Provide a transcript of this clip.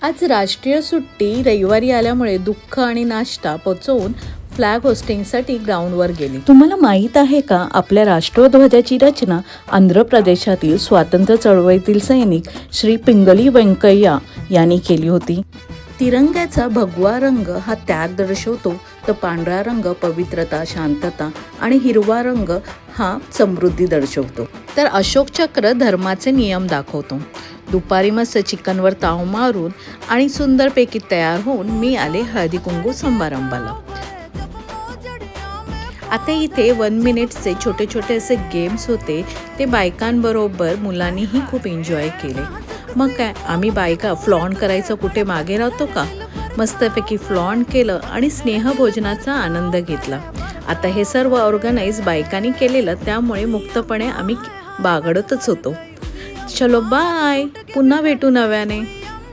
आज राष्ट्रीय सुट्टी रविवारी आल्यामुळे दुःख आणि नाश्ता पचवून फ्लॅग होस्टिंगसाठी ग्राउंडवर गेली. तुम्हाला माहीत आहे का, आपल्या राष्ट्रध्वजाची रचना आंध्र प्रदेशातील स्वातंत्र्य चळवळीतील सैनिक श्री पिंगली व्यंकय्या यांनी केली होती. तिरंग्याचा भगवा रंग हा त्याग दर्शवतो, तर पांढरा रंग पवित्रता, शांतता आणि हिरवा रंग हा समृद्धी दर्शवतो. तर अशोक चक्र धर्माचे नियम दाखवतो. दुपारी मस्त चिकनवर ताव मारून आणि सुंदरपैकी तयार होऊन मी आले हळदी कुंकू समारंभाला. आता इथे 1 मिनिटचे छोटे छोटे असे गेम्स होते. ते बायकांबरोबर मुलांनीही खूप एन्जॉय केले. मग काय, आम्ही बायका फ्लॉन्ट करायचं कुठे मागे राहतो का? मस्तपैकी फ्लॉन्ट केलं आणि स्नेहभोजनाचा आनंद घेतला. आता हे सर्व ऑर्गनाईज बायकांनी केलेलं, त्यामुळे मुक्तपणे आम्ही बागडतच होतो. चलो बाय, पुन्हा भेटू नव्याने.